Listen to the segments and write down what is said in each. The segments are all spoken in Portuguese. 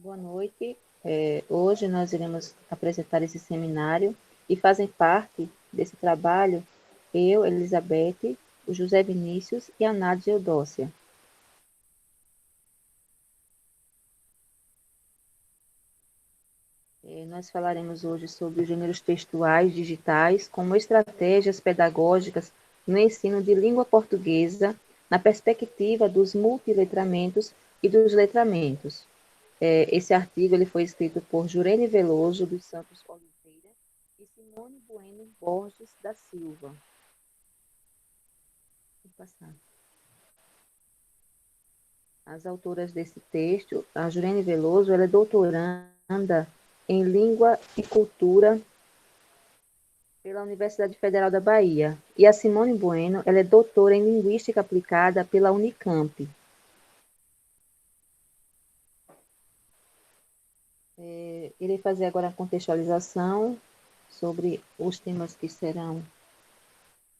Boa noite. Hoje nós iremos apresentar esse seminário e fazem parte desse trabalho eu, Elizabeth, o José Vinícius e a Nádia Eudócia. Nós falaremos hoje sobre os gêneros textuais digitais como estratégias pedagógicas no ensino de língua portuguesa na perspectiva dos multiletramentos e dos letramentos. Esse artigo ele foi escrito por Jurene Veloso dos Santos Oliveira e Simone Bueno Borges da Silva. Vou passar. As autoras desse texto, a Jurene Veloso, ela é doutoranda em Língua e Cultura pela Universidade Federal da Bahia. E a Simone Bueno, ela é doutora em Linguística Aplicada pela Unicamp. Irei fazer agora a contextualização sobre os temas que serão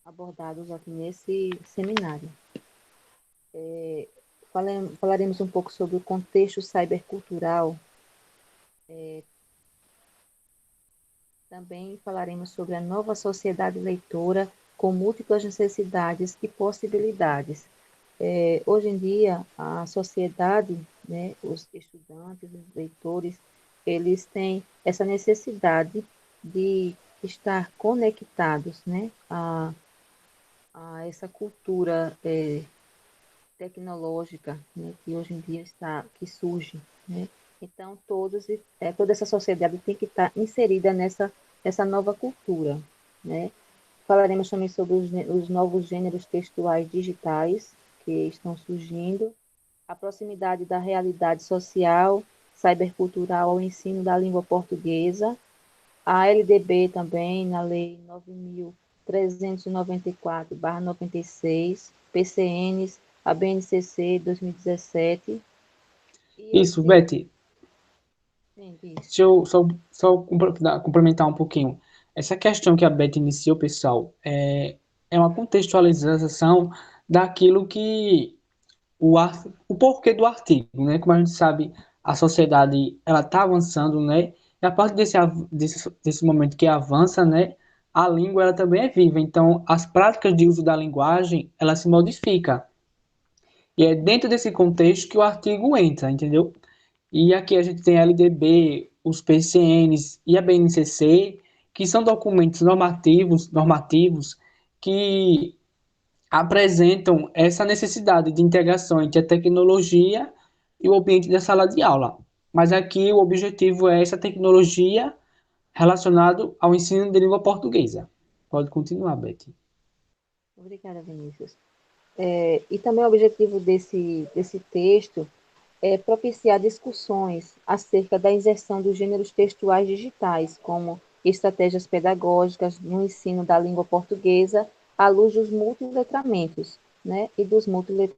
abordados aqui nesse seminário. Falaremos um pouco sobre o contexto cybercultural. Também falaremos sobre a nova sociedade leitora com múltiplas necessidades e possibilidades. Hoje em dia, a sociedade, né, os estudantes, os leitores, eles têm essa necessidade de estar conectados, né, a essa cultura tecnológica, né, que hoje em dia que surge, né? Então, toda essa sociedade tem que estar inserida nessa nova cultura, né? Falaremos também sobre os novos gêneros textuais digitais que estão surgindo, a proximidade da realidade social, cybercultural ao ensino da língua portuguesa, a LDB também, na Lei 9.394/96, PCNs, a BNCC 2017. Isso, Betty. Sim, Deixa eu só complementar um pouquinho. Essa questão que a Beth iniciou, pessoal, é uma contextualização daquilo que o porquê do artigo, né? Como a gente sabe, a sociedade ela está avançando, né? E a partir desse momento que avança, né? A língua ela também é viva. Então, as práticas de uso da linguagem ela se modifica. E é dentro desse contexto que o artigo entra, entendeu? E aqui a gente tem a LDB, os PCNs e a BNCC, que são documentos normativos que apresentam essa necessidade de integração entre a tecnologia e o ambiente da sala de aula. Mas aqui o objetivo é essa tecnologia relacionado ao ensino de língua portuguesa. Pode continuar, Betty. obrigada, Vinícius. E também o objetivo desse texto é propiciar discussões acerca da inserção dos gêneros textuais digitais, como estratégias pedagógicas no ensino da língua portuguesa, à luz dos multiletramentos, né, e dos multiletramentos,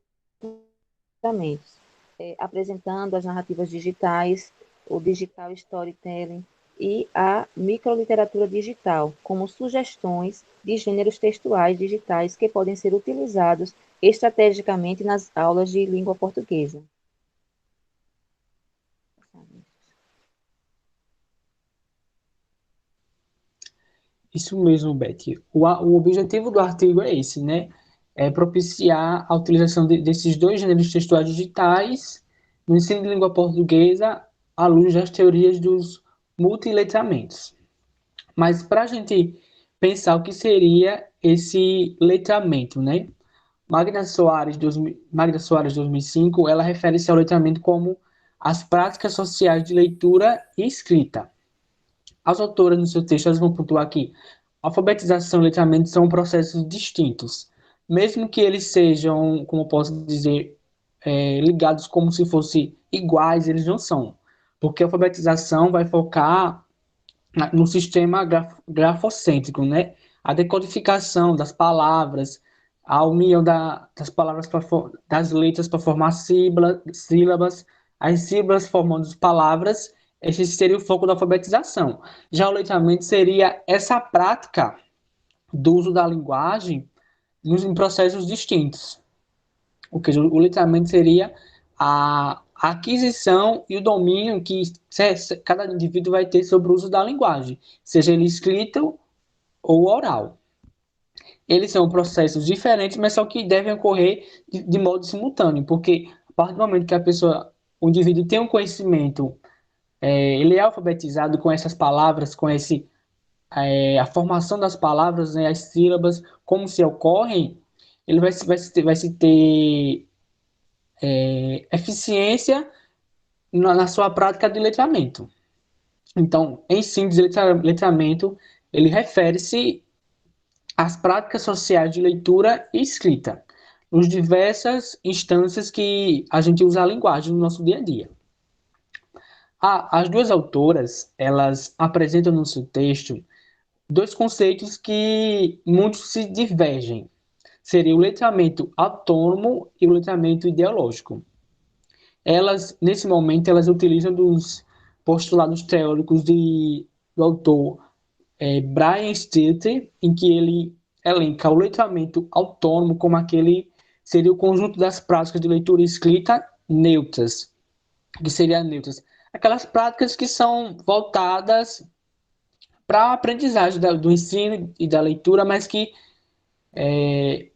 apresentando as narrativas digitais, o digital storytelling e a microliteratura digital, como sugestões de gêneros textuais digitais que podem ser utilizados estrategicamente nas aulas de língua portuguesa. Isso mesmo, Betty. O objetivo do artigo é esse, né? É propiciar a utilização desses dois gêneros textuais digitais no ensino de língua portuguesa à luz das teorias dos multiletramentos. Mas para a gente pensar o que seria esse letramento, né? Magda Soares 2005, ela refere-se ao letramento como as práticas sociais de leitura e escrita. As autoras, no seu texto, elas vão pontuar aqui: alfabetização e letramento são processos distintos, mesmo que eles sejam, como eu posso dizer, ligados como se fossem iguais, eles não são. Porque a alfabetização vai focar no sistema grafocêntrico, né? A decodificação das palavras, a união das palavras das letras para formar sílabas, as sílabas formando as palavras, esse seria o foco da alfabetização. Já o letramento seria essa prática do uso da linguagem em processos distintos. O letramento seria a aquisição e o domínio que cada indivíduo vai ter sobre o uso da linguagem, seja ele escrito ou oral. Eles são processos diferentes, mas só que devem ocorrer de modo simultâneo, porque a partir do momento que o indivíduo tem um conhecimento, ele é alfabetizado com essas palavras, com a formação das palavras, né, as sílabas, como se ocorrem, ele vai se ter eficiência na sua prática de letramento. Então, em síntese, letramento, ele refere-se às práticas sociais de leitura e escrita, nos diversas instâncias que a gente usa a linguagem no nosso dia a dia. As duas autoras, elas apresentam no seu texto dois conceitos que muitos se divergem. Seria o letramento autônomo e o letramento ideológico. Nesse momento, elas utilizam dos postulados teóricos do autor Brian Stilter, em que ele elenca o letramento autônomo como aquele seria o conjunto das práticas de leitura e escrita neutras, que seriam neutras. Aquelas práticas que são voltadas para a aprendizagem do ensino e da leitura, mas que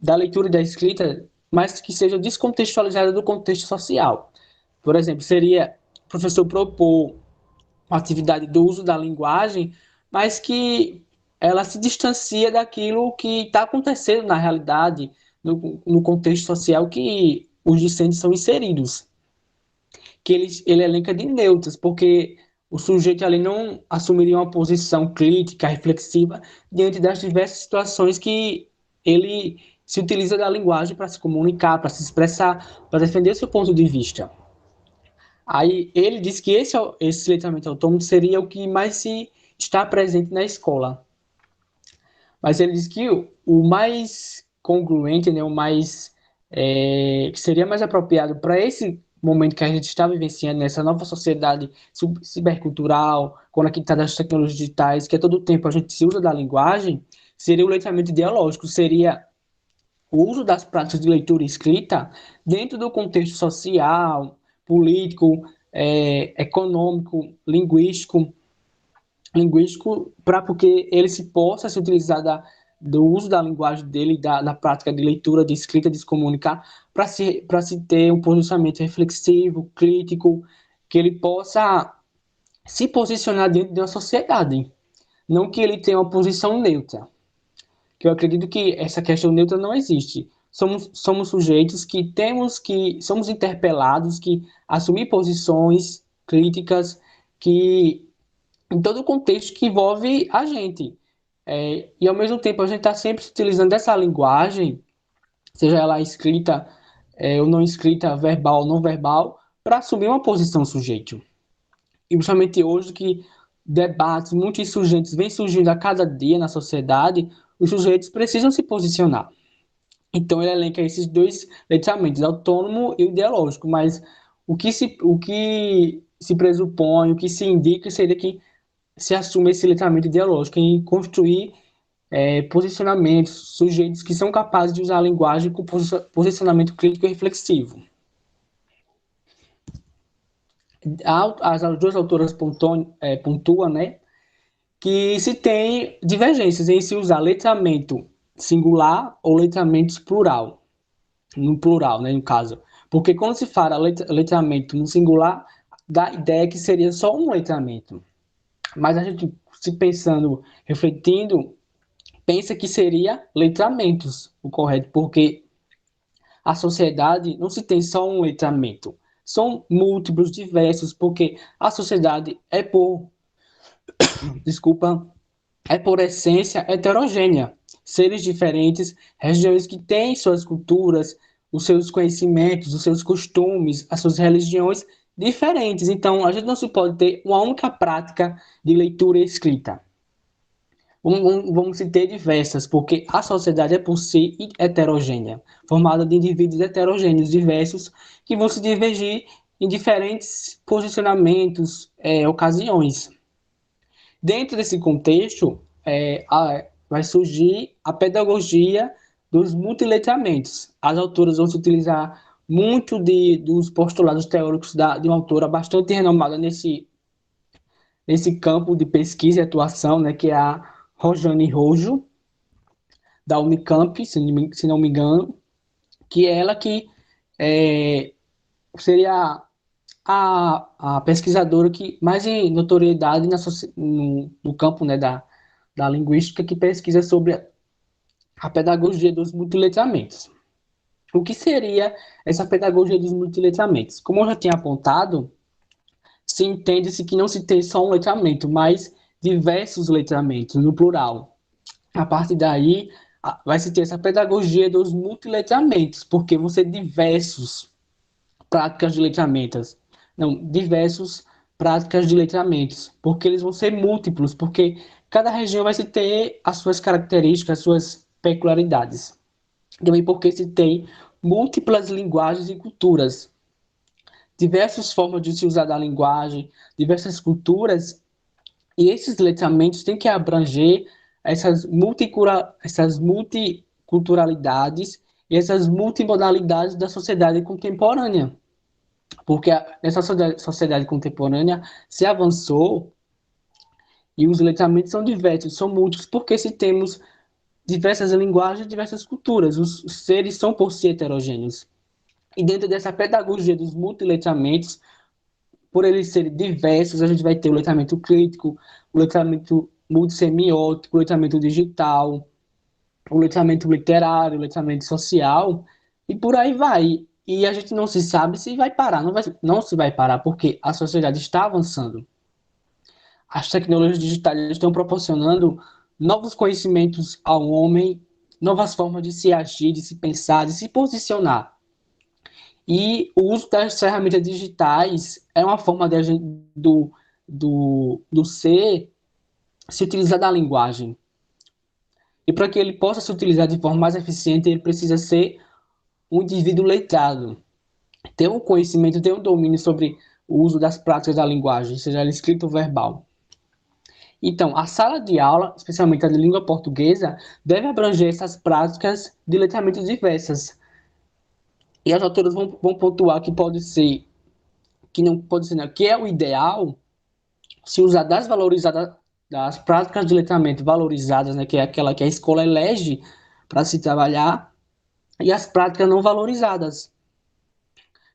da leitura e da escrita, mas que sejam descontextualizadas do contexto social. Por exemplo, seria o professor propor uma atividade do uso da linguagem, mas que ela se distancia daquilo que está acontecendo na realidade, no contexto social que os discentes são inseridos. Que ele elenca de neutras, porque o sujeito ali não assumiria uma posição crítica, reflexiva, diante das diversas situações que ele se utiliza da linguagem para se comunicar, para se expressar, para defender seu ponto de vista. Aí ele diz que esse letramento autônomo seria o que mais se está presente na escola. Mas ele diz que o mais congruente, né, o mais que seria mais apropriado para esse momento que a gente está vivenciando nessa nova sociedade cibercultural, conectada às tecnologias digitais, que a todo tempo a gente se usa da linguagem, seria o letramento ideológico, seria o uso das práticas de leitura e escrita dentro do contexto social, político, econômico, linguístico, para porque ele se possa se utilizar do uso da linguagem dele, da prática de leitura, de escrita, de se comunicar, para se ter um posicionamento reflexivo, crítico, que ele possa se posicionar dentro de uma sociedade, não que ele tenha uma posição neutra, que eu acredito que essa questão neutra não existe. Somos sujeitos somos interpelados, que assumir posições críticas, que em todo o contexto que envolve a gente. E ao mesmo tempo a gente está sempre utilizando essa linguagem, seja ela escrita ou não escrita, verbal ou não verbal, para assumir uma posição sujeito. E principalmente hoje que debates muito insurgentes vêm surgindo a cada dia na sociedade, os sujeitos precisam se posicionar. Então ele elenca esses dois letramentos, autônomo e ideológico, mas o que se pressupõe, o que se indica seria que se assume esse letramento ideológico em construir posicionamentos, sujeitos que são capazes de usar a linguagem com posicionamento crítico e reflexivo. As duas autoras pontuam, né, que se tem divergências em se usar letramento singular ou letramentos plural, no plural, né, no caso. Porque quando se fala letramento no singular, dá a ideia que seria só um letramento. Mas a gente, se pensando, refletindo, pensa que seria letramentos o correto, porque a sociedade não se tem só um letramento, são múltiplos, diversos, porque a sociedade desculpa, é por essência heterogênea. Seres diferentes, regiões que têm suas culturas, os seus conhecimentos, os seus costumes, as suas religiões diferentes. Então, a gente não se pode ter uma única prática de leitura e escrita. Vamos se ter diversas, porque a sociedade é por si heterogênea, formada de indivíduos heterogêneos, diversos, que vão se divergir em diferentes posicionamentos, ocasiões. Dentro desse contexto, vai surgir a pedagogia dos multiletramentos. As autoras vão se utilizar muito dos postulados teóricos de uma autora bastante renomada nesse campo de pesquisa e atuação, né, que é a Rosane Rojo, da Unicamp, se não me engano, que é ela que é, seria a pesquisadora que mais em notoriedade no campo, né, da linguística, que pesquisa sobre a pedagogia dos multiletramentos. O que seria essa pedagogia dos multiletramentos? Como eu já tinha apontado, se entende-se que não se tem só um letramento, mas diversos letramentos, no plural. A partir daí, vai se ter essa pedagogia dos multiletramentos, porque vão ser diversos práticas de letramentos. Não, diversos práticas de letramentos, porque eles vão ser múltiplos, porque cada região vai se ter as suas características, as suas peculiaridades. Também porque se tem múltiplas linguagens e culturas, diversas formas de se usar a linguagem, diversas culturas, e esses letramentos têm que abranger essas multiculturalidades e essas multimodalidades da sociedade contemporânea. Porque nessa sociedade contemporânea se avançou e os letramentos são diversos, são múltiplos, porque se temos diversas linguagens, diversas culturas, os seres são por si heterogêneos. E dentro dessa pedagogia dos multiletramentos, por eles serem diversos, a gente vai ter o letramento crítico, o letramento multissemiótico, o letramento digital, o letramento literário, o letramento social, e por aí vai. E a gente não se sabe se vai parar, não se vai parar, porque a sociedade está avançando. As tecnologias digitais estão proporcionando novos conhecimentos ao homem, novas formas de se agir, de se pensar, de se posicionar. E o uso das ferramentas digitais é uma forma de do ser se utilizar da linguagem. E para que ele possa se utilizar de forma mais eficiente, ele precisa ser um indivíduo letrado, ter um conhecimento, ter um domínio sobre o uso das práticas da linguagem, seja ela escrita ou verbal. Então, a sala de aula, especialmente a de língua portuguesa, deve abranger essas práticas de letramento diversas. E as autoras vão pontuar que pode ser, que não pode ser, não, que é o ideal se usar das práticas de letramento valorizadas, né, que é aquela que a escola elege para se trabalhar, e as práticas não valorizadas,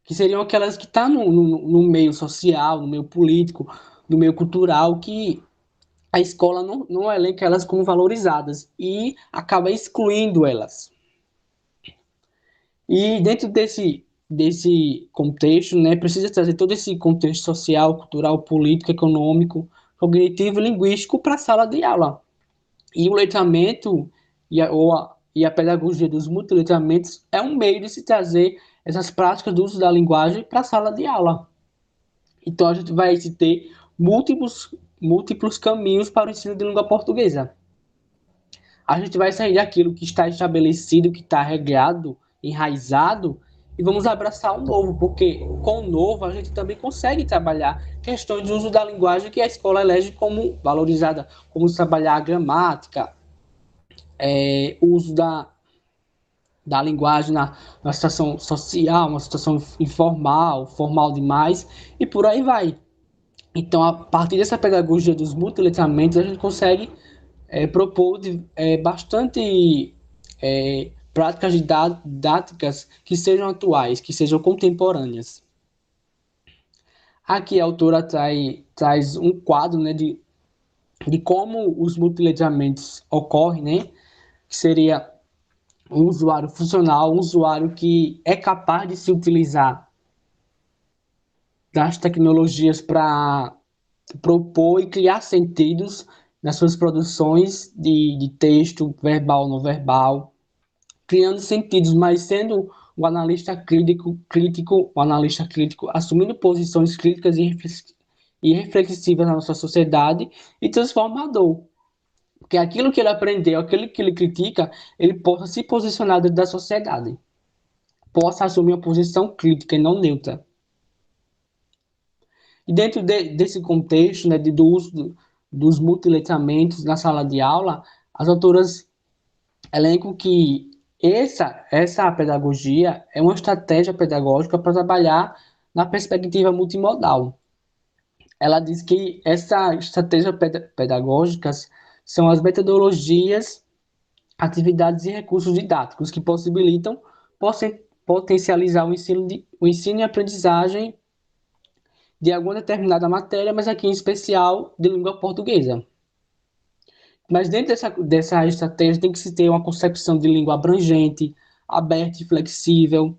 que seriam aquelas que estão no meio social, no meio político, no meio cultural, que a escola não elenca elas como valorizadas e acaba excluindo elas. E dentro desse contexto, né, precisa trazer todo esse contexto social, cultural, político, econômico, cognitivo e linguístico para a sala de aula. E o letramento e a pedagogia dos multiletramentos é um meio de se trazer essas práticas do uso da linguagem para a sala de aula. Então a gente vai ter múltiplos caminhos para o ensino de língua portuguesa. A gente vai sair daquilo que está estabelecido, que está regrado, enraizado, e vamos abraçar o novo, porque com o novo a gente também consegue trabalhar questões de uso da linguagem que a escola elege como valorizada, como trabalhar a gramática, o uso da linguagem na situação social, uma situação informal, formal demais, e por aí vai. Então, a partir dessa pedagogia dos multiletramentos, a gente consegue propor bastante práticas didáticas que sejam atuais, que sejam contemporâneas. Aqui a autora traz um quadro, né, de como os multiletramentos ocorrem, né, que seria um usuário funcional, um usuário que é capaz de se utilizar das tecnologias para propor e criar sentidos nas suas produções de texto, verbal, não verbal, criando sentidos, mas sendo o analista crítico, assumindo posições críticas e reflexivas na nossa sociedade e transformador. Porque aquilo que ele aprendeu, aquilo que ele critica, ele possa se posicionar dentro da sociedade, possa assumir uma posição crítica e não neutra. E dentro desse contexto, né, do uso dos multiletramentos na sala de aula, as autoras elencam que Essa pedagogia é uma estratégia pedagógica para trabalhar na perspectiva multimodal. Ela diz que essa estratégia pedagógicas são as metodologias, atividades e recursos didáticos que possibilitam potencializar o ensino e aprendizagem de alguma determinada matéria, mas aqui em especial de língua portuguesa. Mas dentro dessa estratégia tem que se ter uma concepção de língua abrangente, aberta e flexível.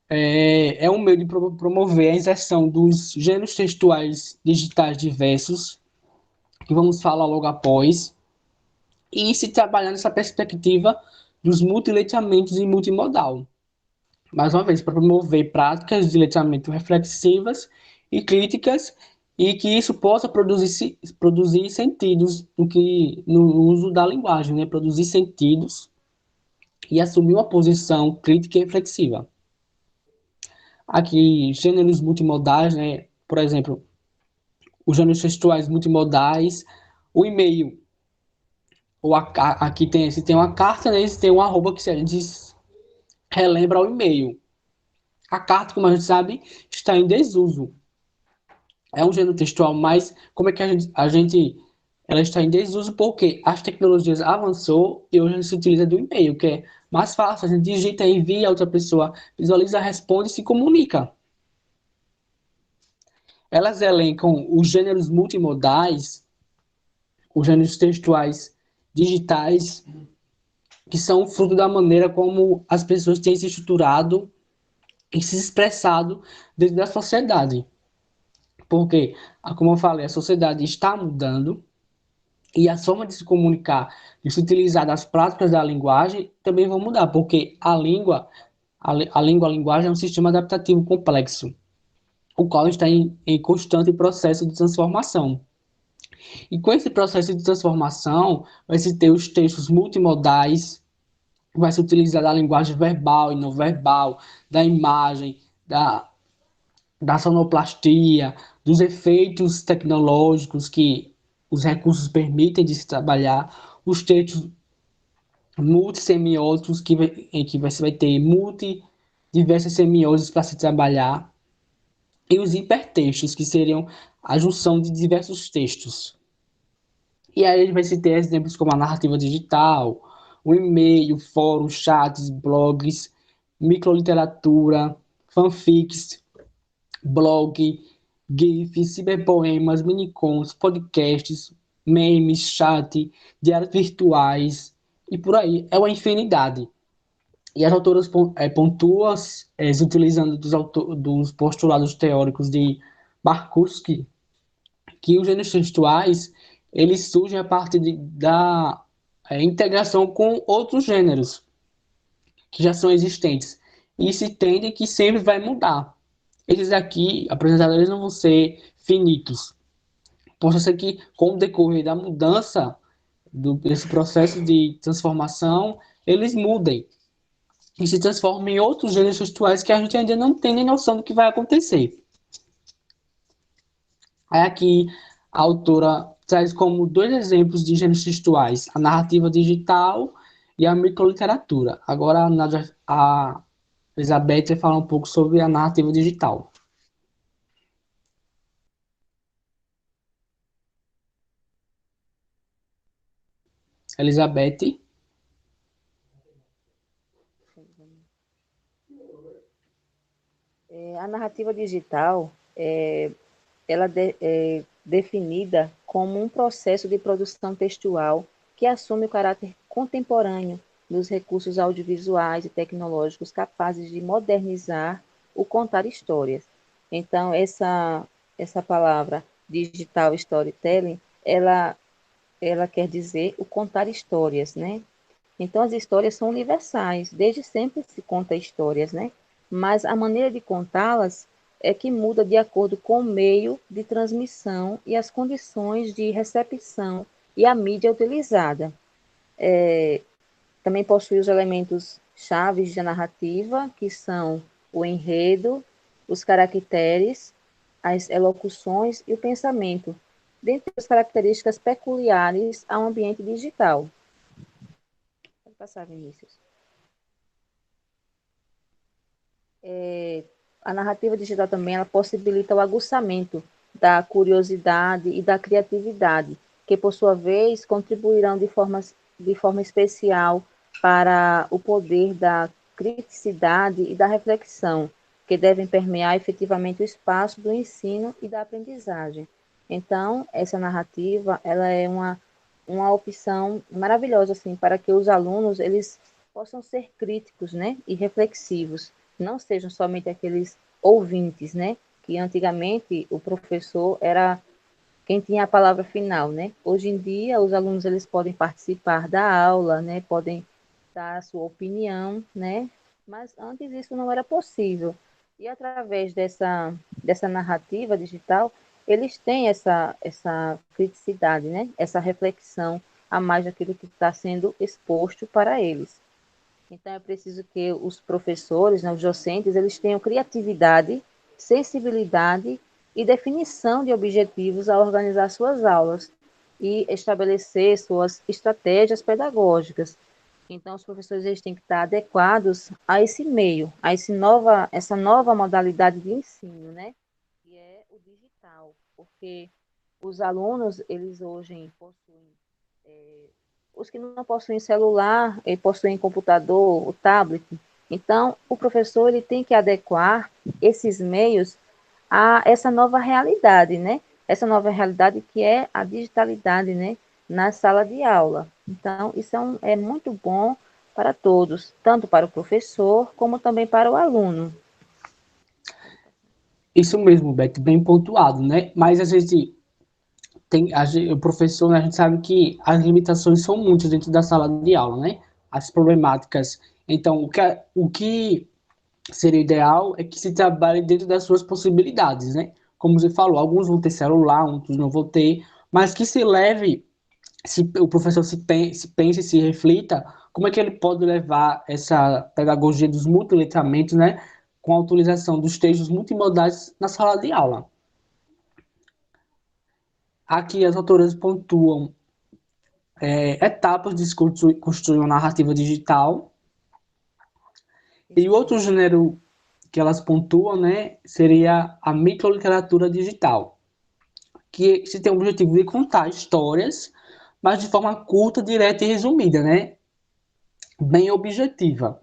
É um meio de promover a inserção dos gêneros textuais digitais diversos, que vamos falar logo após, e se trabalhar nessa perspectiva dos multiletamentos e multimodal. Mais uma vez, para promover práticas de letramento reflexivas e críticas e que isso possa produzir sentidos no uso da linguagem, né? Produzir sentidos e assumir uma posição crítica e reflexiva. Aqui, gêneros multimodais, né? Por exemplo, os gêneros textuais multimodais, o e-mail, aqui tem uma carta, né? Tem um arroba que se diz, relembra o e-mail. A carta, como a gente sabe, está em desuso. É um gênero textual, mas como é que ela está em desuso porque as tecnologias avançou e hoje a gente se utiliza do e-mail, que é mais fácil, a gente digita, envia, a outra pessoa visualiza, responde e se comunica. Elas elencam os gêneros multimodais, os gêneros textuais digitais, que são fruto da maneira como as pessoas têm se estruturado e se expressado dentro da sociedade. Porque, como eu falei, a sociedade está mudando e as formas de se comunicar, de se utilizar das práticas da linguagem também vão mudar, porque a linguagem é um sistema adaptativo complexo, o qual está em constante processo de transformação. E com esse processo de transformação, vai se ter os textos multimodais, vai se utilizar da linguagem verbal e não verbal, da imagem, da sonoplastia, dos efeitos tecnológicos que os recursos permitem de se trabalhar, os textos multissemióticos em que você vai ter diversas semióticas para se trabalhar, e os hipertextos, que seriam a junção de diversos textos. E aí a gente vai se ter exemplos como a narrativa digital, o e-mail, fóruns, chats, blogs, microliteratura, fanfics, blog, GIFs, ciberpoemas, minicons, podcasts, memes, chat, diários virtuais e por aí. É uma infinidade. E as autoras pontuam, utilizando dos postulados teóricos de Markowski, que os gêneros textuais eles surgem a partir da integração com outros gêneros que já são existentes. E se entende que sempre vai mudar. Esses aqui, apresentadores, não vão ser finitos. Pode ser que, com o decorrer da mudança desse processo de transformação, eles mudem e se transformem em outros gêneros textuais que a gente ainda não tem nem noção do que vai acontecer. Aí aqui a autora traz como dois exemplos de gêneros textuais, a narrativa digital e a microliteratura. Agora a Elizabeth vai falar um pouco sobre a narrativa digital. Elizabeth. A narrativa digital é definida como um processo de produção textual que assume o caráter contemporâneo dos recursos audiovisuais e tecnológicos capazes de modernizar o contar histórias. Então, essa palavra digital storytelling, ela quer dizer o contar histórias, né? Então, as histórias são universais, desde sempre se conta histórias, né? Mas a maneira de contá-las é que muda de acordo com o meio de transmissão e as condições de recepção e a mídia utilizada. Também possui os elementos chaves da narrativa, que são o enredo, os caracteres, as elocuções e o pensamento, dentre as características peculiares ao ambiente digital. passar, Vinícius. A narrativa digital também ela possibilita o aguçamento da curiosidade e da criatividade, que por sua vez contribuirão de forma especial para o poder da criticidade e da reflexão, que devem permear efetivamente o espaço do ensino e da aprendizagem. Então, essa narrativa, ela é uma opção maravilhosa assim para que os alunos eles possam ser críticos, né, e reflexivos, não sejam somente aqueles ouvintes, né, que antigamente o professor era quem tinha a palavra final, né? Hoje em dia os alunos eles podem participar da aula, né, podem dar a sua opinião, né? Mas antes isso não era possível. E através dessa narrativa digital, eles têm essa criticidade, né? Essa reflexão a mais daquilo que está sendo exposto para eles. Então é preciso que os professores, né, os docentes, eles tenham criatividade, sensibilidade e definição de objetivos ao organizar suas aulas e estabelecer suas estratégias pedagógicas. Então, os professores eles têm que estar adequados a esse meio, a essa nova modalidade de ensino, né? Que é o digital, porque os alunos, eles hoje possuem, os que não possuem celular, possuem computador, o tablet. Então, o professor ele tem que adequar esses meios a essa nova realidade, né? Essa nova realidade que é a digitalidade, né? Na sala de aula. Então, isso é muito bom para todos, tanto para o professor como também para o aluno. Isso mesmo, Beto, bem pontuado, né? Mas às vezes o professor, né, a gente sabe que as limitações são muitas dentro da sala de aula, né? As problemáticas. Então, o que seria ideal é que se trabalhe dentro das suas possibilidades, né? Como você falou, alguns vão ter celular, outros não vão ter, mas que se leve, se o professor se pense, se reflita, como é que ele pode levar essa pedagogia dos multiletramentos, né? Com a utilização dos textos multimodais na sala de aula. Aqui as autoras pontuam etapas de se construir uma narrativa digital. E o Isso outro mesmo. gênero que elas pontuam, né, seria a microliteratura digital, que se tem o objetivo de contar histórias, mas de forma curta, direta e resumida, né, bem objetiva.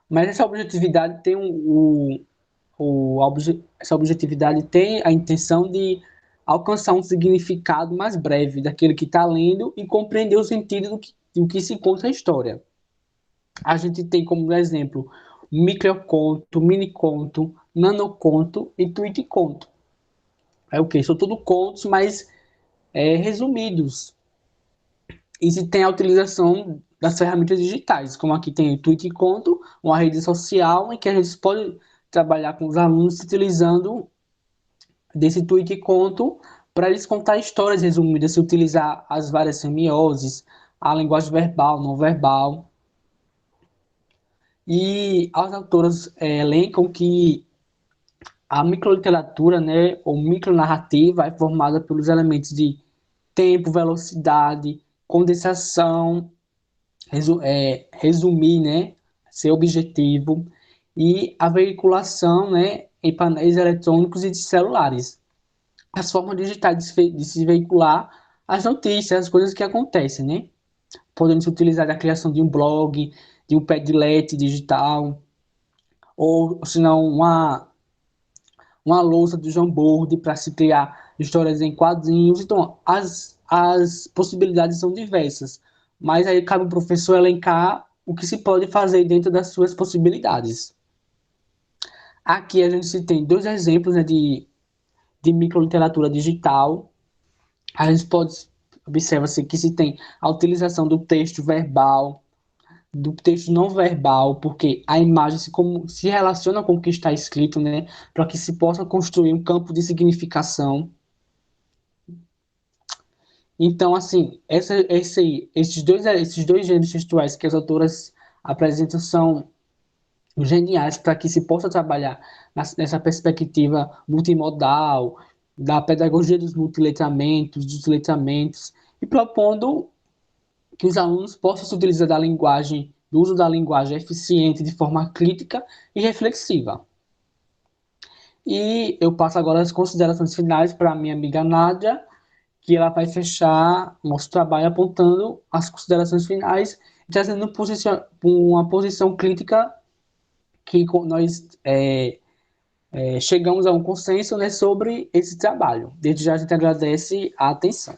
Mas essa objetividade tem essa objetividade tem a intenção de alcançar um significado mais breve daquele que está lendo e compreender o sentido do que se conta a história. A gente tem como exemplo microconto, miniconto, nanoconto e tweetconto. É o que? São tudo contos, mas resumidos. E se tem a utilização das ferramentas digitais, como aqui tem o tweetconto, uma rede social em que a gente pode trabalhar com os alunos utilizando desse tweetconto para eles contar histórias resumidas, se utilizar as várias semioses, a linguagem verbal, não verbal. E as autoras elencam que a microliteratura, né, ou micronarrativa, é formada pelos elementos de tempo, velocidade, condensação, resumir, né, ser objetivo, e a veiculação, né, em painéis eletrônicos e de celulares. As formas digitais de se veicular as notícias, as coisas que acontecem, né? Podendo se utilizar da criação de um blog, de um Padlet digital, ou se não uma lousa do Jamboard para se criar histórias em quadrinhos. Então, as possibilidades são diversas, mas aí cabe o professor elencar o que se pode fazer dentro das suas possibilidades. Aqui a gente tem dois exemplos, né, de microliteratura digital. A gente pode observar que se tem a utilização do texto verbal, do texto não verbal, porque a imagem se relaciona com o que está escrito, né, para que se possa construir um campo de significação. Então, assim, esses dois gêneros textuais que as autoras apresentam são geniais para que se possa trabalhar nessa perspectiva multimodal, da pedagogia dos multiletramentos, dos letramentos, e propondo que os alunos possam se utilizar da linguagem, do uso da linguagem eficiente de forma crítica e reflexiva. E eu passo agora as considerações finais para a minha amiga Nádia, que ela vai fechar nosso trabalho apontando as considerações finais, trazendo uma posição crítica que nós chegamos a um consenso, né, sobre esse trabalho. Desde já a gente agradece a atenção.